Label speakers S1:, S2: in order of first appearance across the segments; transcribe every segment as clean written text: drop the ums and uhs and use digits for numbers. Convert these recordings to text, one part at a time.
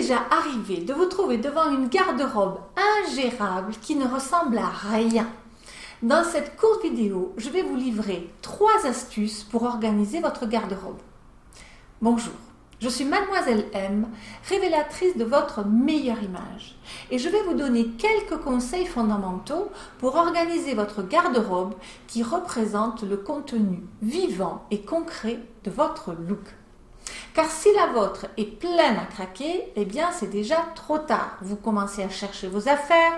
S1: déjà arrivé de vous trouver devant une garde-robe ingérable qui ne ressemble à rien? Dans cette courte vidéo, je vais vous livrer 3 astuces pour organiser votre garde-robe. Bonjour, je suis Mademoiselle M, révélatrice de votre meilleure image. Et je vais vous donner quelques conseils fondamentaux pour organiser votre garde-robe qui représente le contenu vivant et concret de votre look. Car si la vôtre est pleine à craquer, eh bien c'est déjà trop tard. Vous commencez à chercher vos affaires,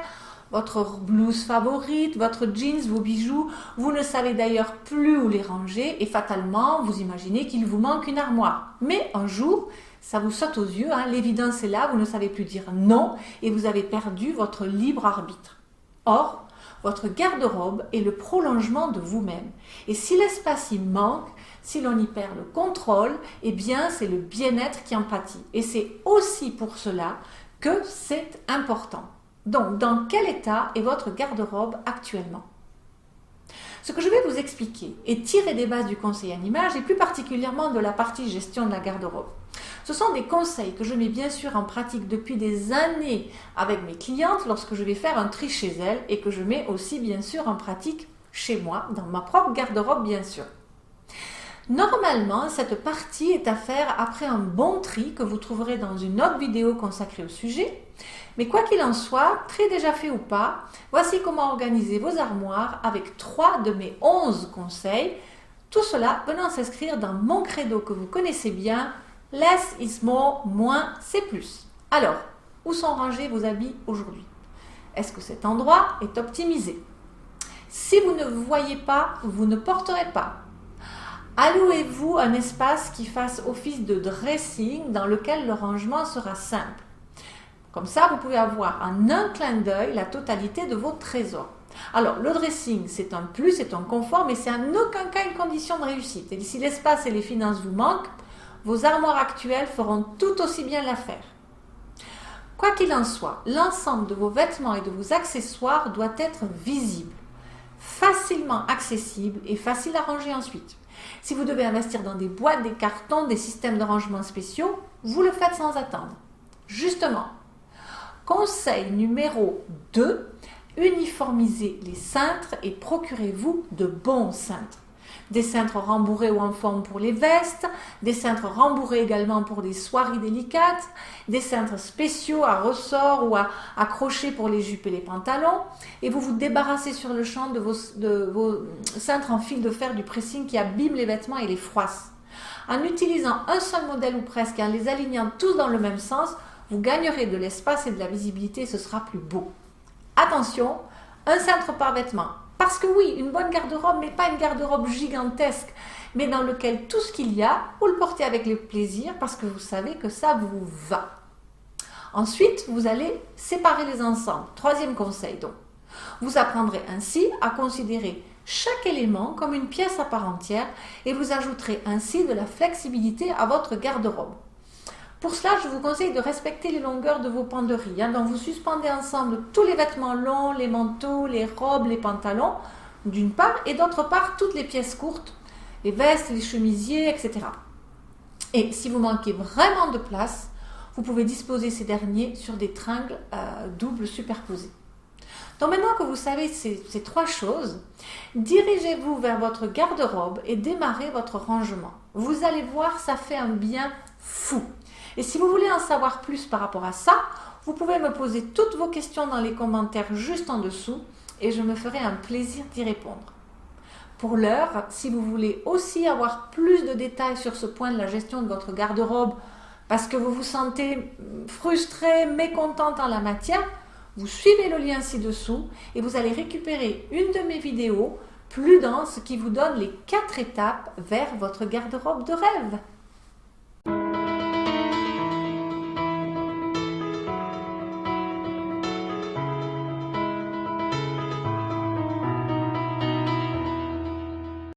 S1: votre blouse favorite, votre jeans, vos bijoux. Vous ne savez d'ailleurs plus où les ranger et fatalement, vous imaginez qu'il vous manque une armoire. Mais un jour, ça vous saute aux yeux, l'évidence est là, vous ne savez plus dire non et vous avez perdu votre libre arbitre. Or, votre garde-robe est le prolongement de vous-même. Et si l'espace y manque, si l'on y perd le contrôle, eh bien c'est le bien-être qui en pâtit. Et c'est aussi pour cela que c'est important. Donc, dans quel état est votre garde-robe actuellement? Ce que je vais vous expliquer est tiré des bases du conseil en images et plus particulièrement de la partie gestion de la garde-robe. Ce sont des conseils que je mets bien sûr en pratique depuis des années avec mes clientes lorsque je vais faire un tri chez elles et que je mets aussi bien sûr en pratique chez moi, dans ma propre garde-robe bien sûr. Normalement, cette partie est à faire après un bon tri que vous trouverez dans une autre vidéo consacrée au sujet. Mais quoi qu'il en soit, tri déjà fait ou pas, voici comment organiser vos armoires avec 3 de mes 11 conseils. Tout cela venant s'inscrire dans mon credo que vous connaissez bien, less is more, moins c'est plus. Alors, où sont rangés vos habits aujourd'hui? Est-ce que cet endroit est optimisé? Si vous ne voyez pas, vous ne porterez pas. Allouez-vous un espace qui fasse office de dressing dans lequel le rangement sera simple. Comme ça, vous pouvez avoir en un clin d'œil la totalité de vos trésors. Alors, le dressing, c'est un plus, c'est un confort, mais c'est en aucun cas une condition de réussite. Et si l'espace et les finances vous manquent, vos armoires actuelles feront tout aussi bien l'affaire. Quoi qu'il en soit, l'ensemble de vos vêtements et de vos accessoires doit être visible, facilement accessible et facile à ranger ensuite. Si vous devez investir dans des boîtes, des cartons, des systèmes de rangement spéciaux, vous le faites sans attendre. Justement, conseil numéro 2, uniformisez les cintres et procurez-vous de bons cintres. Des cintres rembourrés ou en forme pour les vestes, des cintres rembourrés également pour des soirées délicates, des cintres spéciaux à ressort ou à accrocher pour les jupes et les pantalons, et vous vous débarrassez sur le champ de vos cintres en fil de fer du pressing qui abîment les vêtements et les froissent. En utilisant un seul modèle ou presque et en les alignant tous dans le même sens, vous gagnerez de l'espace et de la visibilité et ce sera plus beau. Attention, un cintre par vêtement. Parce que oui, une bonne garde-robe, mais pas une garde-robe gigantesque, mais dans lequel tout ce qu'il y a, vous le portez avec le plaisir parce que vous savez que ça vous va. Ensuite, vous allez séparer les ensembles. 3e conseil donc. Vous apprendrez ainsi à considérer chaque élément comme une pièce à part entière et vous ajouterez ainsi de la flexibilité à votre garde-robe. Pour cela, je vous conseille de respecter les longueurs de vos penderies. Donc vous suspendez ensemble tous les vêtements longs, les manteaux, les robes, les pantalons, d'une part, et d'autre part, toutes les pièces courtes, les vestes, les chemisiers, etc. Et si vous manquez vraiment de place, vous pouvez disposer ces derniers sur des tringles doubles superposés. Donc maintenant que vous savez ces 3 choses, dirigez-vous vers votre garde-robe et démarrez votre rangement. Vous allez voir, ça fait un bien fou. Et si vous voulez en savoir plus par rapport à ça, vous pouvez me poser toutes vos questions dans les commentaires juste en dessous et je me ferai un plaisir d'y répondre. Pour l'heure, si vous voulez aussi avoir plus de détails sur ce point de la gestion de votre garde-robe parce que vous vous sentez frustré, mécontente en la matière, vous suivez le lien ci-dessous et vous allez récupérer une de mes vidéos plus dense qui vous donne les 4 étapes vers votre garde-robe de rêve.